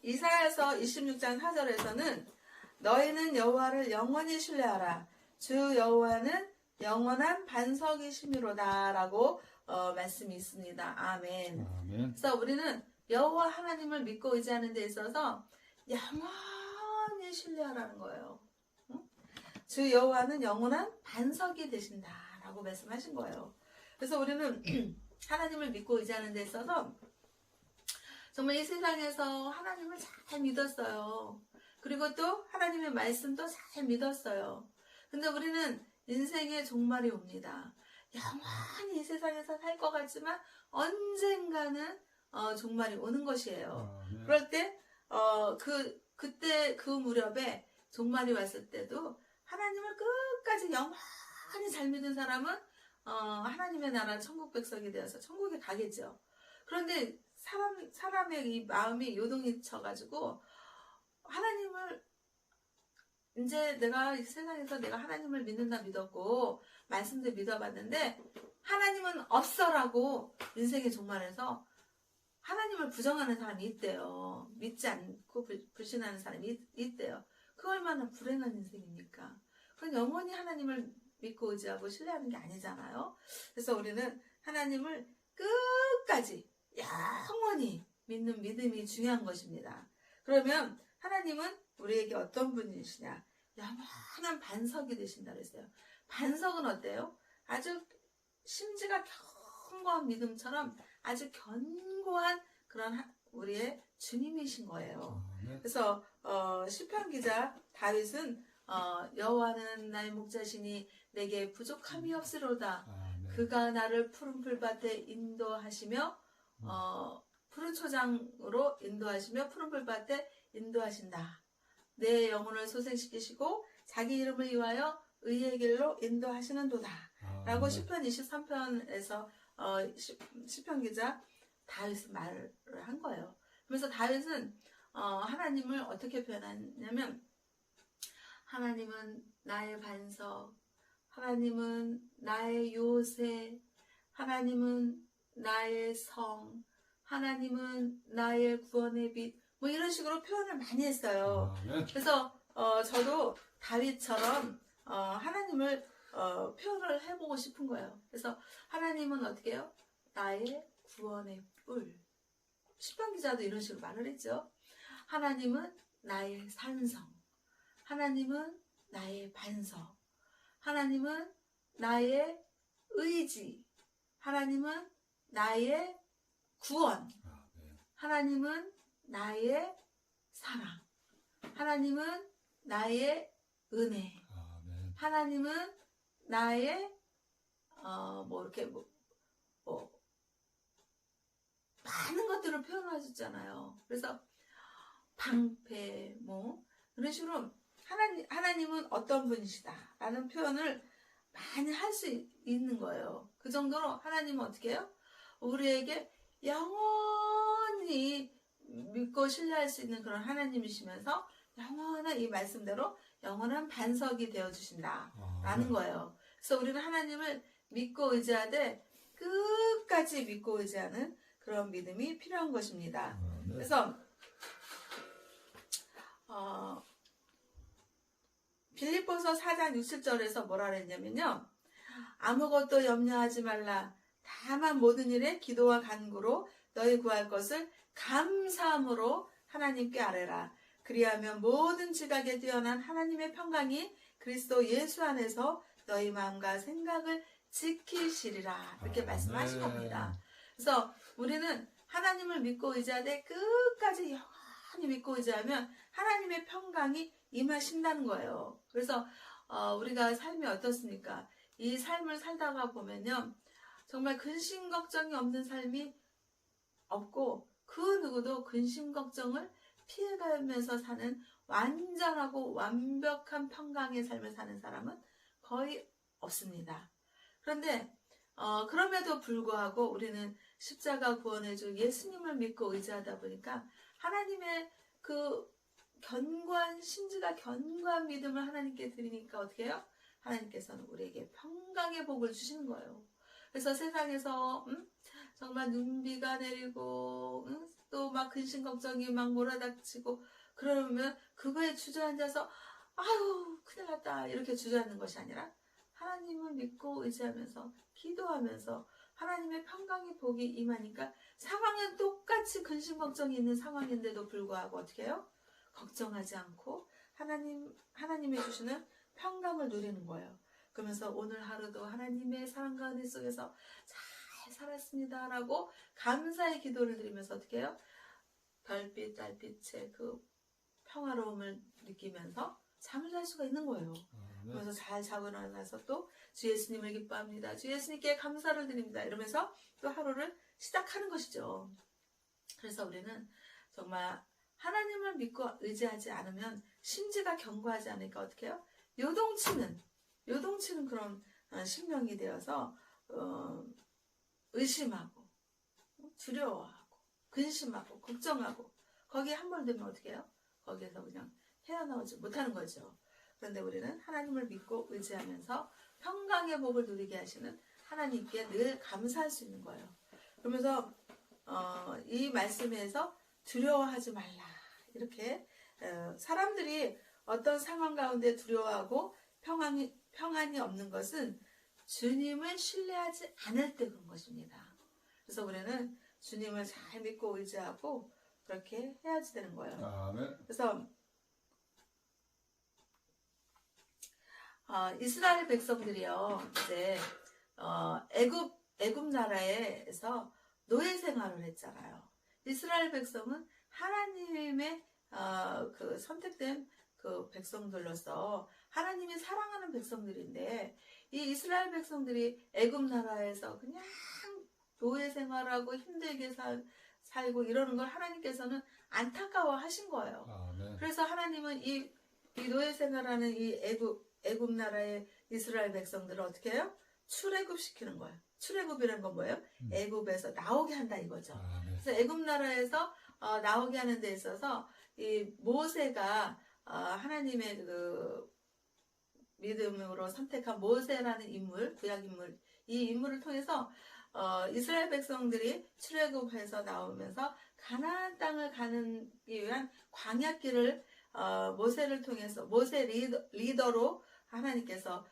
이사야서 26장 4절에서는 너희는 여호와를 영원히 신뢰하라. 주 여호와는 영원한 반석이시미로다 라고 말씀이 있습니다. 아멘. 아멘. 그래서 우리는 여호와 하나님을 믿고 의지하는 데 있어서 영원히 신뢰하라는 거예요. 응? 주 여호와는 영원한 반석이 되신다라고 말씀하신 거예요. 그래서 우리는 하나님을 믿고 의지하는 데 있어서 정말 이 세상에서 하나님을 잘 믿었어요. 그리고 또 하나님의 말씀도 잘 믿었어요. 근데 우리는 인생의 종말이 옵니다. 영원히 이 세상에서 살 것 같지만 언젠가는 종말이 오는 것이에요. 아멘. 그럴 때 그때 그 무렵에 종말이 왔을 때도 하나님을 끝까지 영원히 잘 믿은 사람은 하나님의 나라 천국 백성이 되어서 천국에 가겠죠. 그런데 사람의 이 마음이 요동이 쳐가지고 하나님을 이제 내가 이 세상에서 내가 하나님을 믿는다 믿었고 말씀도 믿어봤는데 하나님은 없어라고 인생의 종말에서 하나님을 부정하는 사람이 있대요. 믿지 않고 불신하는 사람이 있대요. 그 얼마나 불행한 인생입니까? 그건 영원히 하나님을 믿고 의지하고 신뢰하는 게 아니잖아요. 그래서 우리는 하나님을 끝까지 영원히 믿는 믿음이 중요한 것입니다. 그러면 하나님은 우리에게 어떤 분이시냐? 영원한 반석이 되신다 그랬어요. 반석은 어때요? 아주 심지가 견고한 믿음처럼 아주 견고한 그런 우리의 주님이신 거예요. 그래서 시편 기자 다윗은 여호와는 나의 목자시니 내게 부족함이 없으로다. 그가 나를 푸른 풀밭에 인도하시며 푸른 초장으로 인도하시며 푸른 풀밭에 인도하신다. 내 영혼을 소생시키시고 자기 이름을 위하여 의의 길로 인도하시는도다. 라고 시편 23편에서 시편 기자 다윗은 말을 한 거예요. 그래서 다윗은 하나님을 어떻게 표현하냐면 하나님은 나의 반석, 하나님은 나의 요새, 하나님은 나의 성, 하나님은 나의 구원의 빛, 뭐 이런 식으로 표현을 많이 했어요. 그래서 저도 다윗처럼 하나님을 표현을 해보고 싶은 거예요. 그래서 하나님은 어떻게 해요? 나의 구원의 뿔. 시편 기자도 이런 식으로 말을 했죠. 하나님은 나의 산성, 하나님은 나의 반석, 하나님은 나의 의지, 하나님은 나의 구원, 하나님은 나의 사랑, 하나님은 나의 은혜, 하나님은 나의 많은 것들을 표현하셨잖아요. 그래서 방패 이런 식으로 하나님은 어떤 분이시다 라는 표현을 많이 할 수 있는 거예요. 그 정도로 하나님은 어떻게 해요? 우리에게 영원히 믿고 신뢰할 수 있는 그런 하나님이시면서 영원한 이 말씀대로 영원한 반석이 되어주신다 라는 거예요. 그래서 우리는 하나님을 믿고 의지하되 끝까지 믿고 의지하는 그런 믿음이 필요한 것입니다. 그래서 빌립보서 4장 67절에서 뭐라 그랬냐면요. 아무것도 염려하지 말라. 다만 모든 일에 기도와 간구로 너희 구할 것을 감사함으로 하나님께 아뢰라. 그리하면 모든 지각에 뛰어난 하나님의 평강이 그리스도 예수 안에서 너희 마음과 생각을 지키시리라. 이렇게 말씀하신 겁니다. 그래서 우리는 하나님을 믿고 의지하되 끝까지 영원히 믿고 의지하면 하나님의 평강이 임하신다는 거예요. 그래서 우리가 삶이 어떻습니까? 이 삶을 살다가 보면요. 정말 근심 걱정이 없는 삶이 없고 그 누구도 근심 걱정을 피해가면서 사는 완전하고 완벽한 평강의 삶을 사는 사람은 거의 없습니다. 그런데 그럼에도 불구하고 우리는 십자가 구원의 주 예수님을 믿고 의지하다 보니까 하나님의 그 견고한 심지가 견고한 믿음을 하나님께 드리니까 어떻게 해요? 하나님께서는 우리에게 평강의 복을 주시는 거예요. 그래서 세상에서 정말 눈비가 내리고 또 막 근심 걱정이 막 몰아닥치고 그러면 그거에 주저앉아서 아유 큰일 났다 이렇게 주저앉는 것이 아니라 하나님을 믿고 의지하면서 기도하면서 하나님의 평강의 복이 임하니까 상황은 똑같이 근심 걱정이 있는 상황인데도 불구하고 어떻게 해요? 걱정하지 않고 하나님이 주시는 평강을 누리는 거예요. 그러면서 오늘 하루도 하나님의 사랑과 은혜 속에서 잘 살았습니다라고 감사의 기도를 드리면서 어떻게 해요? 별빛, 달빛의 그 평화로움을 느끼면서 잠을 잘 수가 있는 거예요. 그래서 잘 자고 일어나서 또 주 예수님을 기뻐합니다. 주 예수님께 감사를 드립니다. 이러면서 또 하루를 시작하는 것이죠. 그래서 우리는 정말 하나님을 믿고 의지하지 않으면 심지가 견고하지 않으니까 어떻게 해요? 요동치는 그런 심령이 되어서 의심하고 두려워하고 근심하고 걱정하고 거기에 함몰되면 어떻게 해요? 거기에서 그냥 헤어나오지 못하는 거죠. 그런데 우리는 하나님을 믿고 의지하면서 평강의 복을 누리게 하시는 하나님께 늘 감사할 수 있는 거예요. 그러면서 이 말씀에서 두려워하지 말라 이렇게 사람들이 어떤 상황 가운데 두려워하고 평안이 없는 것은 주님을 신뢰하지 않을 때 그런 것입니다. 그래서 우리는 주님을 잘 믿고 의지하고 그렇게 해야지 되는 거예요. 아멘. 그래서 이스라엘 백성들이요 이제 애굽 나라에서 노예 생활을 했잖아요. 이스라엘 백성은 하나님의 그 선택된 그 백성들로서 하나님이 사랑하는 백성들인데 이 이스라엘 백성들이 애굽 나라에서 그냥 노예 생활하고 힘들게 살고 이러는 걸 하나님께서는 안타까워 하신 거예요. 아멘. 그래서 하나님은 이 노예 생활하는 이 애굽 나라의 이스라엘 백성들을 어떻게 해요? 출애굽시키는 거예요. 출애굽이라는 건 뭐예요? 애굽에서 나오게 한다 이거죠. 아멘. 그래서 애굽 나라에서 나오게 하는 데 있어서 이 모세가 하나님의 그 믿음으로 선택한 모세라는 인물, 구약 인물, 이 인물을 통해서 이스라엘 백성들이 출애굽해서 나오면서 가나안 땅을 가는 위한 광야길을 모세를 통해서 모세 리더로 하나님께서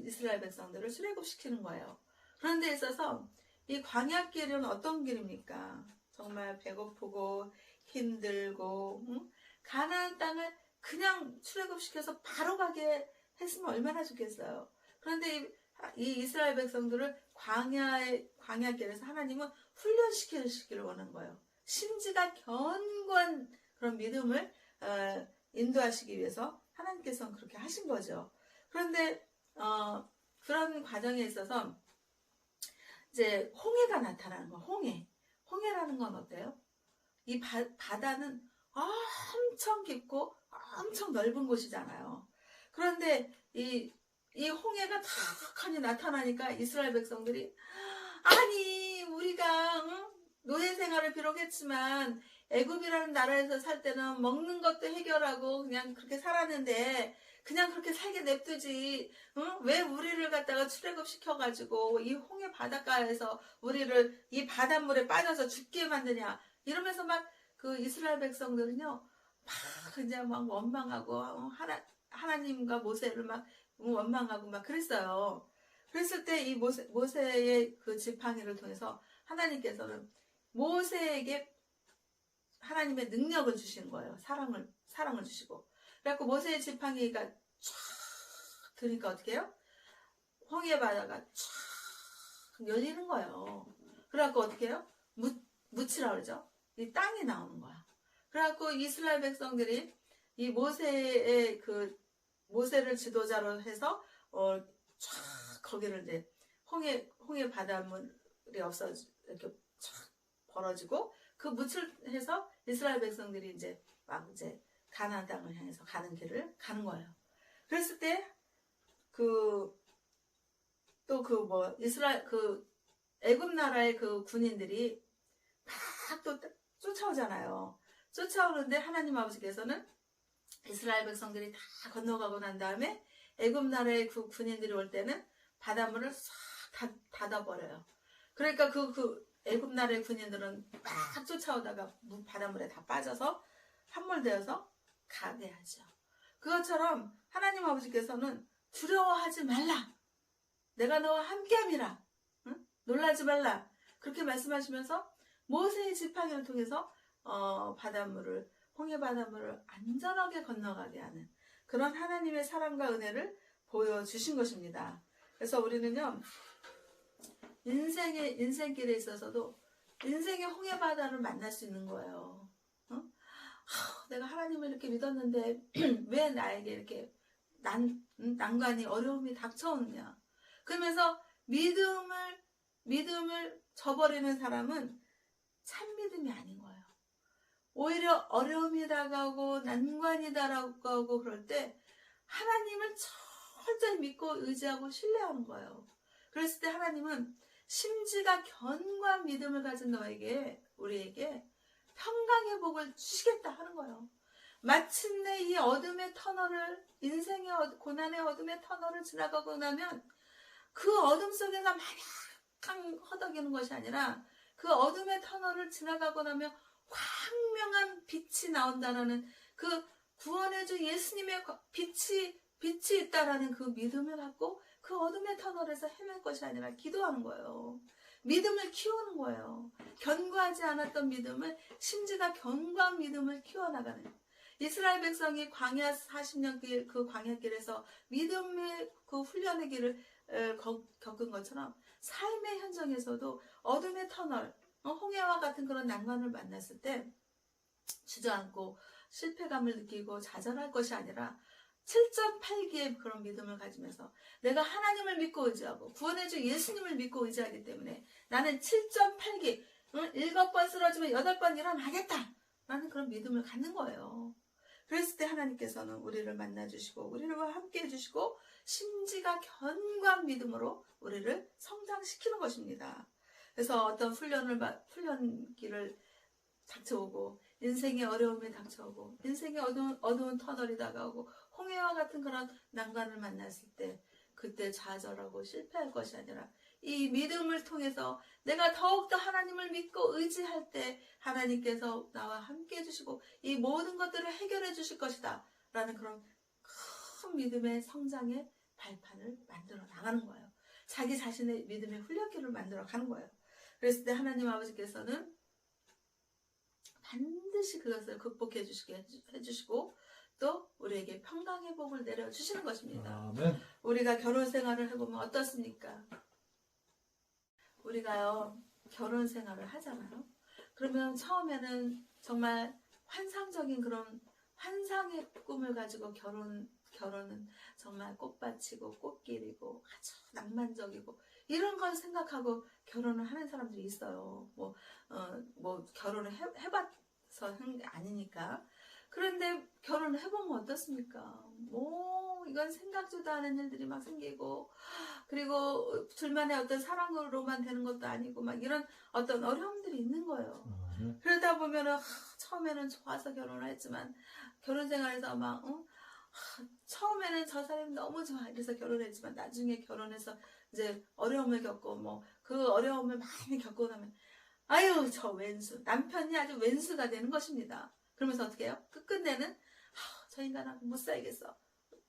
이스라엘 백성들을 출애굽시키는 거예요. 그런 데 있어서 이 광야길은 어떤 길입니까? 정말 배고프고 힘들고 가나안 땅을 그냥 출애굽시켜서 바로 가게 했으면 얼마나 좋겠어요. 그런데 이 이스라엘 백성들을 광야길에서 하나님은 훈련시키기를 원하는 거예요. 심지가 견고한 그런 믿음을 인도하시기 위해서 하나님께서는 그렇게 하신 거죠. 그런데 그런 과정에 있어서 이제 홍해가 나타나는 거예요. 홍해라는 건 어때요? 이 바다는 엄청 깊고 엄청 넓은 곳이잖아요. 그런데 이 홍해가 탁하니 나타나니까 이스라엘 백성들이 아니 우리가 노예 생활을 비록 했지만 애굽이라는 나라에서 살 때는 먹는 것도 해결하고 그냥 그렇게 살았는데 그냥 그렇게 살게 냅두지 왜 우리를 갖다가 출애굽 시켜가지고 이 홍해 바닷가에서 우리를 이 바닷물에 빠져서 죽게 만드냐 이러면서 막 그 이스라엘 백성들은요 막 그냥 막 원망하고 하나님과 모세를 막 원망하고 막 그랬어요. 그랬을 때 이 모세의 그 지팡이를 통해서 하나님께서는 모세에게 하나님의 능력을 주시는 거예요. 사랑을 주시고. 그래갖고 모세의 지팡이가 쫙 드니까 어떻게 해요? 홍해 바다가 쫙 열리는 거예요. 그래갖고 어떻게 해요? 묻히라 그러죠? 이 땅이 나오는 거야. 그래갖고 이스라엘 백성들이 이 모세를 지도자로 해서 쫙 거기를 이제 홍해 바닷물이 없어 이렇게 쫙 벌어지고 그 묻을 해서 이스라엘 백성들이 이제 가나안 땅을 향해서 가는 길을 가는 거예요. 그랬을 때 이스라엘 애굽 나라의 그 군인들이 막 또 쫓아오잖아요. 쫓아오는데 하나님 아버지께서는 이스라엘 백성들이 다 건너가고 난 다음에 애굽 나라의 그 군인들이 올 때는 바닷물을 싹 닫아버려요. 그러니까 애굽 나라의 군인들은 막 쫓아오다가 바닷물에 다 빠져서 함몰되어서 가게 하죠. 그것처럼 하나님 아버지께서는 두려워하지 말라. 내가 너와 함께함이라. 응? 놀라지 말라. 그렇게 말씀하시면서 모세의 지팡이를 통해서 바닷물을, 홍해 바닷물을 안전하게 건너가게 하는 그런 하나님의 사랑과 은혜를 보여주신 것입니다. 그래서 우리는요, 인생길에 있어서도 인생의 홍해 바다를 만날 수 있는 거예요. 내가 하나님을 이렇게 믿었는데 왜 나에게 이렇게 난관이 어려움이 닥쳐오느냐. 그러면서 믿음을 저버리는 사람은 참 믿음이 아닌 거예요. 오히려 어려움이 다가오고 난관이 다가오고 그럴 때 하나님을 철저히 믿고 의지하고 신뢰하는 거예요. 그랬을 때 하나님은 심지가 견고한 믿음을 가진 우리에게 평강의 복을 주시겠다 하는 거예요. 마침내 이 어둠의 터널을, 인생의 고난의 어둠의 터널을 지나가고 나면 그 어둠 속에서 마냥 허덕이는 것이 아니라 그 어둠의 터널을 지나가고 나면 광명한 빛이 나온다라는 그 구원의 주 예수님의 빛이 있다라는 그 믿음을 갖고 그 어둠의 터널에서 헤맬 것이 아니라 기도하는 거예요. 믿음을 키우는 거예요. 견고하지 않았던 믿음을, 심지가 견고한 믿음을 키워나가는. 이스라엘 백성이 광야 40년 길, 그 광야길에서 믿음의 그 훈련의 길을 겪은 것처럼 삶의 현장에서도 어둠의 터널, 홍해와 같은 그런 난관을 만났을 때 주저앉고 실패감을 느끼고 좌절할 것이 아니라 7.8기의 그런 믿음을 가지면서 내가 하나님을 믿고 의지하고 구원의 주 예수님을 믿고 의지하기 때문에 나는 7.8기 7번 쓰러지면 8번 일어나겠다 라는 그런 믿음을 갖는 거예요. 그랬을 때 하나님께서는 우리를 만나주시고 우리와 함께 해주시고 심지가 견고한 믿음으로 우리를 성장시키는 것입니다. 그래서 어떤 훈련길을 닥쳐오고 인생의 어려움이 닥쳐오고 인생의 어두운 터널이 다가오고 홍해와 같은 그런 난관을 만났을 때 그때 좌절하고 실패할 것이 아니라 이 믿음을 통해서 내가 더욱더 하나님을 믿고 의지할 때 하나님께서 나와 함께 해주시고 이 모든 것들을 해결해 주실 것이다 라는 그런 큰 믿음의 성장의 발판을 만들어 나가는 거예요. 자기 자신의 믿음의 훈련길을 만들어 가는 거예요. 그랬을 때 하나님 아버지께서는 반드시 그것을 극복해 주시게 해주시고 또 우리에게 평강의 복을 내려주시는 것입니다. 아멘. 우리가 결혼 생활을 해보면 어떻습니까? 우리가요 결혼 생활을 하잖아요. 그러면 처음에는 정말 환상적인 그런 환상의 꿈을 가지고 결혼은 정말 꽃밭이고 꽃길이고 아주 낭만적이고 이런 걸 생각하고 결혼을 하는 사람들이 있어요. 뭐 결혼을 해봐서 한 게 아니니까. 그런데 결혼을 해보면 어떻습니까? 이건 생각지도 않은 일들이 막 생기고, 그리고 둘만의 어떤 사랑으로만 되는 것도 아니고, 막 이런 어떤 어려움들이 있는 거예요. 그러다 보면은, 처음에는 좋아서 결혼을 했지만, 결혼 생활에서 처음에는 저 사람이 너무 좋아. 이래서 결혼했지만, 나중에 결혼해서 이제 어려움을 겪고, 그 어려움을 많이 겪고 나면, 아유, 저 왼수. 남편이 아주 왼수가 되는 것입니다. 그러면서 어떻게 해요? 끝내는 저 인간하고 못 살겠어.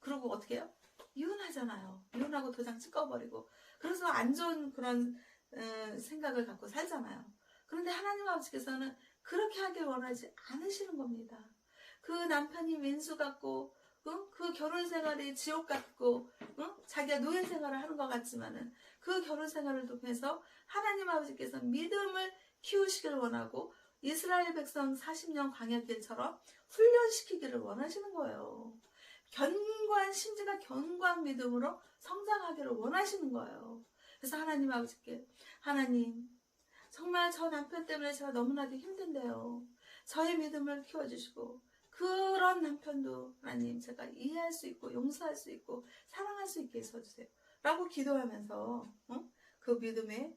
그러고 어떻게 해요? 이혼하잖아요. 이혼하고 도장 찍어버리고. 그래서 안 좋은 그런 생각을 갖고 살잖아요. 그런데 하나님 아버지께서는 그렇게 하길 원하지 않으시는 겁니다. 그 남편이 왼수 같고 그 결혼 생활이 지옥 같고 자기가 노예 생활을 하는 것 같지만은 그 결혼 생활을 통해서 하나님 아버지께서 믿음을 키우시길 원하고 이스라엘 백성 40년 광야길처럼 훈련시키기를 원하시는 거예요. 견고한 심지가 견고한 믿음으로 성장하기를 원하시는 거예요. 그래서 하나님 아버지께 하나님 정말 저 남편 때문에 제가 너무나도 힘든데요. 저의 믿음을 키워주시고 그런 남편도 하나님 제가 이해할 수 있고 용서할 수 있고 사랑할 수 있게 해주세요. 라고 기도하면서 그 믿음에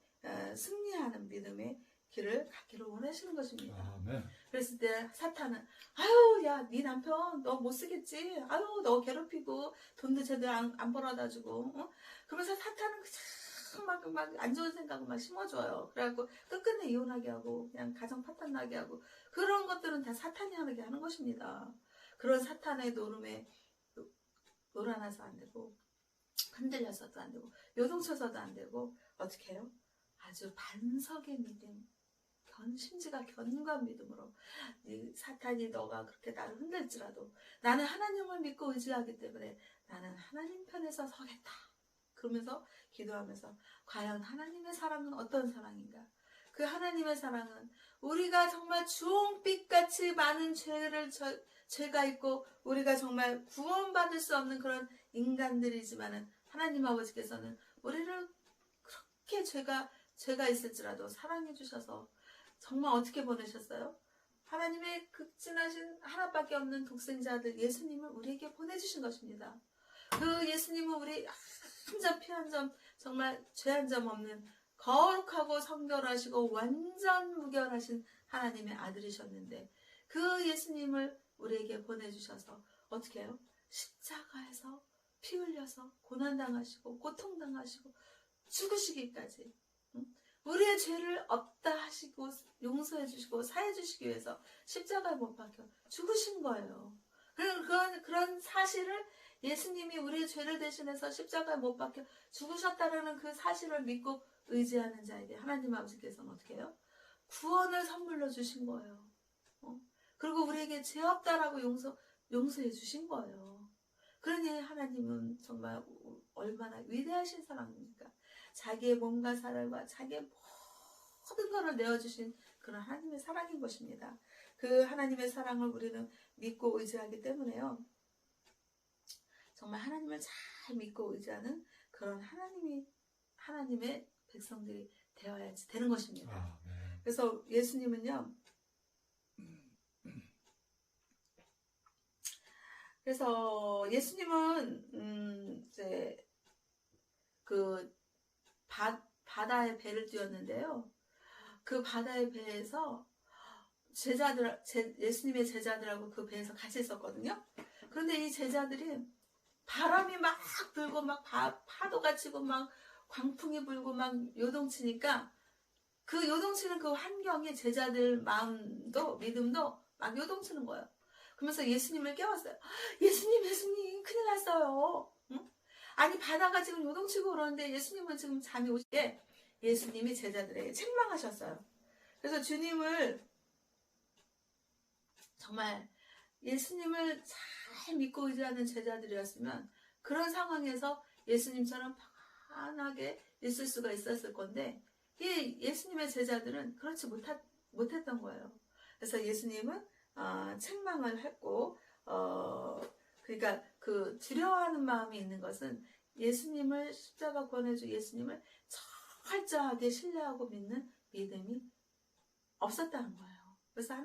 승리하는 믿음의 길을 갖기를 원하시는 것입니다. 아멘. 그랬을 때 사탄은 아유 야 네 남편 너 못 쓰겠지. 아유 너 괴롭히고 돈도 제대로 안 벌어다 주고 그러면서 사탄은 막 안 좋은 생각을 막 심어줘요. 그래갖고 끝끝내 이혼하게 하고 그냥 가정 파탄 나게 하고 그런 것들은 다 사탄이 하게 하는 것입니다. 그런 사탄의 노름에 놀아나서 안 되고 흔들려서도 안 되고 요동쳐서도 안 되고 어떻게 해요? 아주 반석의 믿음, 심지가 견고한 믿음으로 이 사탄이 너가 그렇게 나를 흔들지라도 나는 하나님을 믿고 의지하기 때문에 나는 하나님 편에서 서겠다. 그러면서 기도하면서 과연 하나님의 사랑은 어떤 사랑인가? 그 하나님의 사랑은 우리가 정말 주홍빛같이 많은 죄가 있고 우리가 정말 구원받을 수 없는 그런 인간들이지만은 하나님 아버지께서는 우리를 그렇게 죄가 있을지라도 사랑해 주셔서 정말 어떻게 보내셨어요? 하나님의 극진하신 하나밖에 없는 독생자들 예수님을 우리에게 보내주신 것입니다. 그 예수님은 우리 한 점 피 한 점 정말 죄 한 점 없는 거룩하고 성결하시고 완전 무결하신 하나님의 아들이셨는데 그 예수님을 우리에게 보내주셔서 어떻게 해요? 십자가에서 피 흘려서 고난당하시고 고통당하시고 죽으시기까지 우리의 죄를 없다 하시고 용서해 주시고 사해 주시기 위해서 십자가에 못 박혀 죽으신 거예요. 그런 사실을 예수님이 우리의 죄를 대신해서 십자가에 못 박혀 죽으셨다는 그 사실을 믿고 의지하는 자에게 하나님 아버지께서는 어떻게 해요? 구원을 선물로 주신 거예요. 그리고 우리에게 죄 없다라고 용서해 주신 거예요. 그러니 하나님은 정말 얼마나 위대하신 사랑입니까? 자기의 몸과 살과 자기의 모든 것을 내어주신 그런 하나님의 사랑인 것입니다. 그 하나님의 사랑을 우리는 믿고 의지하기 때문에요. 정말 하나님을 잘 믿고 의지하는 그런 하나님의 백성들이 되어야지 되는 것입니다. 아, 네. 그래서 예수님은요. 그래서 예수님은 이제 그 바다에 배를 띄웠는데요. 그 바다의 배에서 예수님의 제자들하고 그 배에서 같이 있었거든요. 그런데 이 제자들이 바람이 막 불고 막 파도가 치고 막 광풍이 불고 막 요동치니까 그 요동치는 그 환경에 제자들 마음도 믿음도 막 요동치는 거예요. 그러면서 예수님을 깨웠어요. 예수님 큰일 났어요. 응? 아니 바다가 지금 요동치고 그러는데 예수님은 지금 잠이 오시게 예수님이 제자들에게 책망하셨어요. 그래서 주님을 정말 예수님을 잘 믿고 의지하는 제자들이었으면 그런 상황에서 예수님처럼 편하게 있을 수가 있었을 건데 예수님의 제자들은 그렇지 못했던 거예요. 그래서 예수님은 책망을 했고 그러니까 그 두려워하는 마음이 있는 것은 예수님을 십자가 권해주 예수님을 철저하게 신뢰하고 믿는 믿음이 없었다는 거예요. 그래서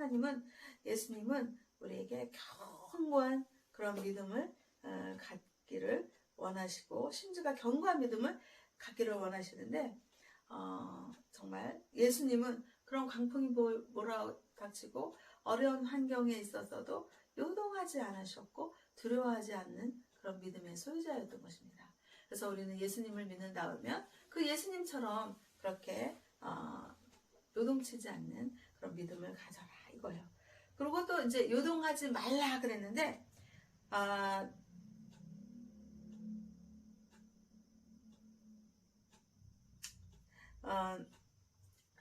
예수님은 우리에게 견고한 그런 믿음을 갖기를 원하시고 심지가 견고한 믿음을 갖기를 원하시는데 정말 예수님은 그런 광풍이 몰아닥치고 어려운 환경에 있었어도 요동하지 않으셨고 두려워하지 않는 그런 믿음의 소유자였던 것입니다. 그래서 우리는 예수님을 믿는다면 그 예수님처럼 그렇게 요동치지 않는 그런 믿음을 가져라 이거예요. 그리고 또 이제 요동하지 말라 그랬는데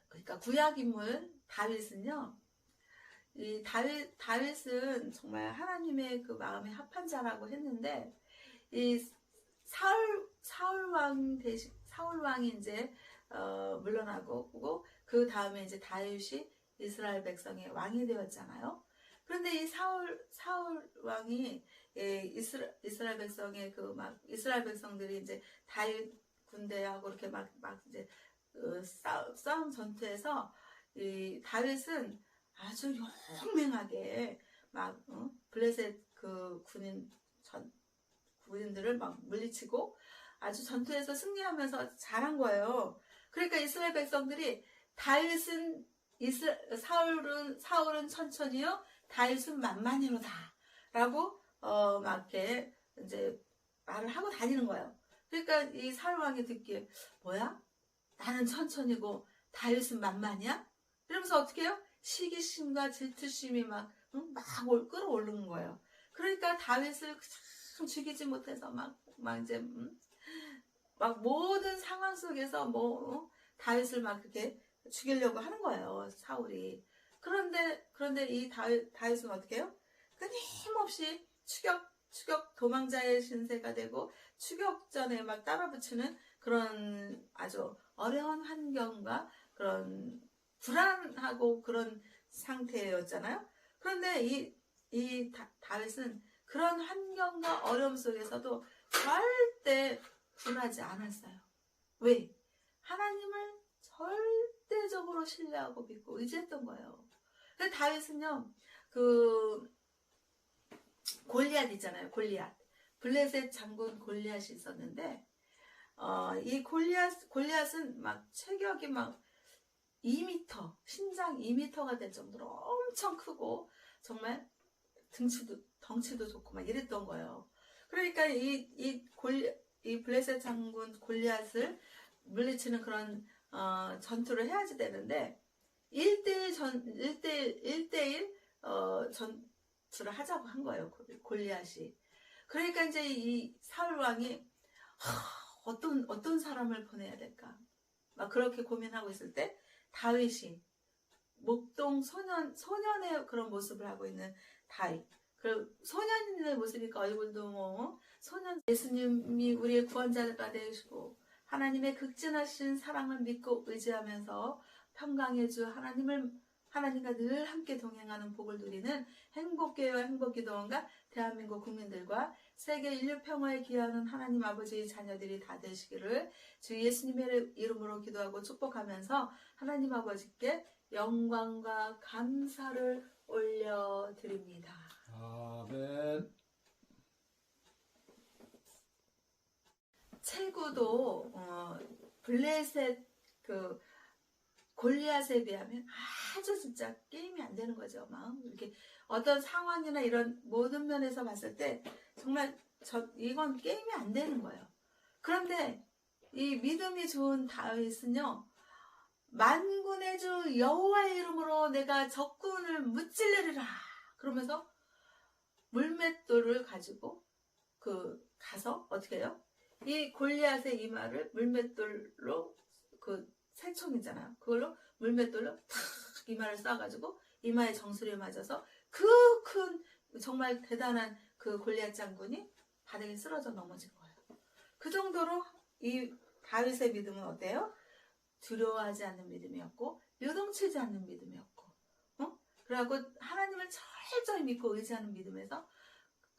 그러니까 구약 인물 다윗은요. 이 다윗은 정말 하나님의 그 마음에 합한 자라고 했는데 이 사울 왕이 이제 물러나고 그 다음에 이제 다윗이 이스라엘 백성의 왕이 되었잖아요. 그런데 이 사울 왕이 이스라엘 백성의 이스라엘 백성들이 이제 다윗 군대하고 이렇게 막 이제 싸움 전투에서 이 다윗은 아주 용맹하게 막 블레셋 그 군인들을 막 물리치고 아주 전투에서 승리하면서 잘한 거예요. 그러니까 이스라엘 백성들이 사울은 천천히요, 다윗은 만만히로다 라고 막 이렇게 이제 말을 하고 다니는 거예요. 그러니까 이 사울 왕이 듣기에 뭐야? 나는 천천히고 다윗은 만만이야? 이러면서 어떻게 해요? 시기심과 질투심이 막, 응? 막 끌어오르는 거예요. 그러니까 다윗을 참 죽이지 못해서 막 이제, 막 모든 상황 속에서 다윗을 막 그렇게 죽이려고 하는 거예요, 사울이. 그런데 이 다윗은 어떻게 해요? 끊임없이 추격 도망자의 신세가 되고 추격전에 막 따라붙이는 그런 아주 어려운 환경과 그런 불안하고 그런 상태였잖아요. 그런데 이 다윗은 그런 환경과 어려움 속에서도 절대 굴하지 않았어요. 왜? 하나님을 절대적으로 신뢰하고 믿고 의지했던 거예요. 근데 다윗은요, 골리앗 있잖아요. 골리앗. 블레셋 장군 골리앗이 있었는데, 이 골리앗은 막 체격이 막 2m, 신장 2m가 될 정도로 엄청 크고, 정말 덩치도 좋고 막 이랬던 거예요. 그러니까 이 블레셋 장군 골리앗을 물리치는 그런, 전투를 해야지 되는데, 1대1 전투를 하자고 한 거예요. 골리앗이. 그러니까 이제 이 사울 왕이 어떤 사람을 보내야 될까? 막 그렇게 고민하고 있을 때 다윗이 목동 소년의 그런 모습을 하고 있는 다윗. 그 소년의 모습이니까 얼굴도 소년 예수님이 우리의 구원자가 되시고 하나님의 극진하신 사랑을 믿고 의지하면서 평강의 주 하나님과 늘 함께 동행하는 복을 누리는 행복교회와 행복기도원과 대한민국 국민들과 세계 인류 평화에 기여하는 하나님 아버지의 자녀들이 다 되시기를 주 예수님의 이름으로 기도하고 축복하면서 하나님 아버지께 영광과 감사를 올려드립니다. 아멘. 체구도 블레셋 골리앗에 비하면 아주 진짜 게임이 안 되는 거죠. 막 이렇게 어떤 상황이나 이런 모든 면에서 봤을 때 정말 이건 게임이 안 되는 거예요. 그런데 이 믿음이 좋은 다윗은요, 만군의 주 여호와의 이름으로 내가 적군을 무찔러리라 그러면서 물맷돌을 가지고 가서 어떻게 해요? 이 골리앗의 이마를 물맷돌로 새총이잖아요. 그걸로 물맷돌로 탁 이마를 쏴가지고 이마에 정수리에 맞아서 그 큰 정말 대단한 그 골리앗 장군이 바닥에 쓰러져 넘어진 거예요. 그 정도로 이 다윗의 믿음은 어때요? 두려워하지 않는 믿음이었고 요동치지 않는 믿음이었고, 그리고 하나님을 철저히 믿고 의지하는 믿음에서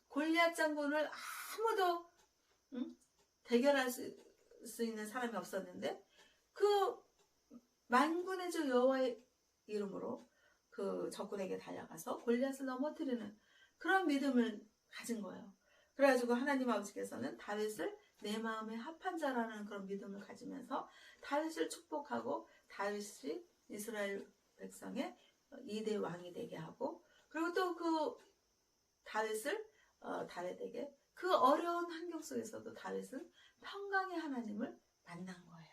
골리앗 장군을 아무도 대결할 수 있는 사람이 없었는데 그 만군의 주 여호와의 이름으로 그 적군에게 달려가서 골리앗을 넘어뜨리는 그런 믿음을 가진 거예요. 그래가지고 하나님 아버지께서는 다윗을 내 마음에 합한 자라는 그런 믿음을 가지면서 다윗을 축복하고 다윗이 이스라엘 백성의 2대 왕이 되게 하고, 그리고 또 그 다윗에게 그 어려운 환경 속에서도 다윗은 평강의 하나님을 만난 거예요.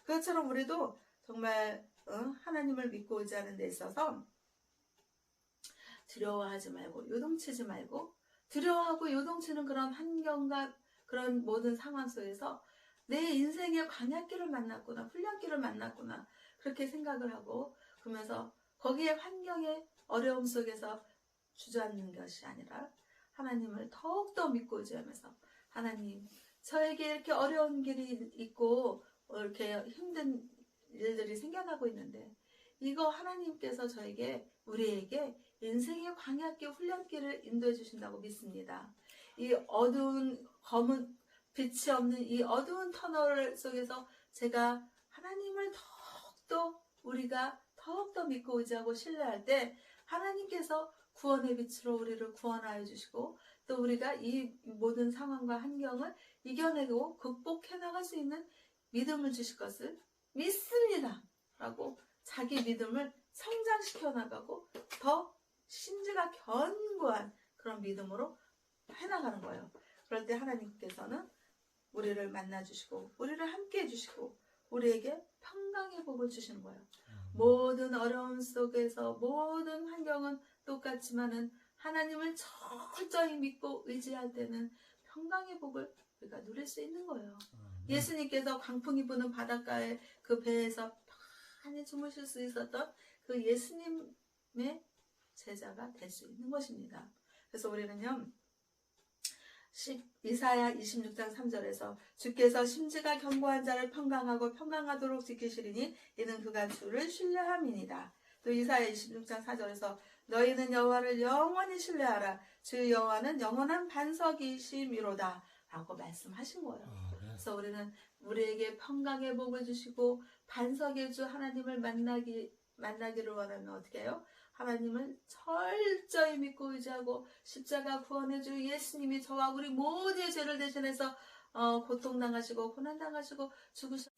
그것처럼 우리도 정말 하나님을 믿고 의지하는 데 있어서 두려워하지 말고 요동치지 말고, 두려워하고 요동치는 그런 환경과 그런 모든 상황 속에서 내 인생의 광야길을 만났구나, 훈련길을 만났구나 그렇게 생각을 하고, 그러면서 거기에 환경의 어려움 속에서 주저앉는 것이 아니라 하나님을 더욱더 믿고 의지하면서, 하나님 저에게 이렇게 어려운 길이 있고 이렇게 힘든 일들이 생겨나고 있는데 이거 하나님께서 우리에게 인생의 광야길 훈련길을 인도해 주신다고 믿습니다. 이 어두운 검은 빛이 없는 이 어두운 터널 속에서 제가 하나님을 우리가 더욱더 믿고 의지하고 신뢰할 때 하나님께서 구원의 빛으로 우리를 구원하여 주시고, 또 우리가 이 모든 상황과 환경을 이겨내고 극복해 나갈 수 있는 믿음을 주실 것을 믿습니다 라고 자기 믿음을 성장시켜 나가고 더 심지가 견고한 그런 믿음으로 해나가는 거예요. 그럴 때 하나님께서는 우리를 만나주시고 우리를 함께 해주시고 우리에게 평강의 복을 주시는 거예요. 모든 어려움 속에서 모든 환경은 똑같지만은 하나님을 철저히 믿고 의지할 때는 평강의 복을 우리가 누릴 수 있는 거예요. 예수님께서 광풍이 부는 바닷가에 그 배에서 편히 주무실 수 있었던 그 예수님의 제자가 될 수 있는 것입니다. 그래서 우리는요, 이사야 26장 3절에서 주께서 심지가 견고한 자를 평강하고 평강하도록 지키시리니 이는 그가 주를 신뢰함이니이다. 또 이사야 26장 4절에서 너희는 여호와를 영원히 신뢰하라. 주 여호와는 영원한 반석이심이로다 라고 말씀하신 거예요. 그래서 우리는 우리에게 평강의 복을 주시고 반석의 주 하나님을 만나기를 원하면 어떻게 해요? 하나님을 철저히 믿고 의지하고 십자가 구원의 주 예수님이 저와 우리 모두의 죄를 대신해서 고통당하시고 고난당하시고 죽으셨.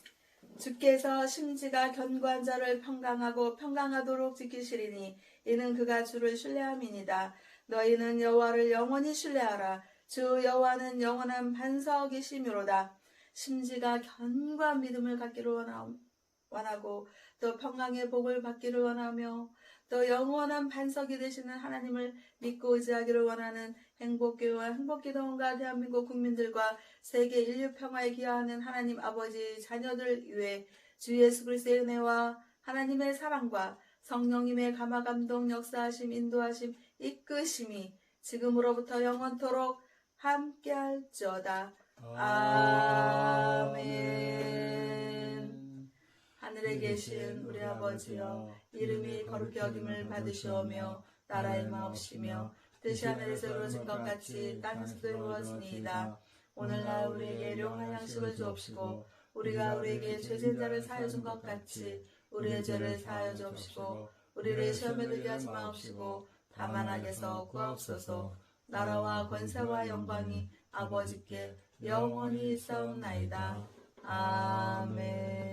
주께서 심지가 견고한 자를 평강하고 평강하도록 지키시리니 이는 그가 주를 신뢰함이니이다. 너희는 여호와를 영원히 신뢰하라. 주 여호와는 영원한 반석이심이로다. 심지가 견고한 믿음을 갖기를 원하고 또 평강의 복을 받기를 원하며 또 영원한 반석이 되시는 하나님을 믿고 의지하기를 원하는 행복교회와 행복기도원과 대한민국 국민들과 세계 인류 평화에 기여하는 하나님 아버지 자녀들 위해 주 예수 그리스도의 은혜와 하나님의 사랑과 성령님의 감화감동 역사하심 인도하심 이끄심이 지금으로부터 영원토록 함께할지어다. 아멘. 하늘에 계신 우리 아버지여 이름이 거룩히 여김을 받으시오며 나라의 마옵시며 뜻이 하늘에서 이루어진 것 같이 땅에서도 이루어지니이다. 오늘날 우리에게 일용할 양식을 주옵시고 우리가 우리에게 죄진 자를 사하여 준 것 같이 우리의 죄를 사하여 주옵시고 우리를 시험에 들게 하지 마옵시고 다만 악에서 구하옵소서. 나라와 권세와 영광이 아버지께 영원히 있사옵나이다. 아멘.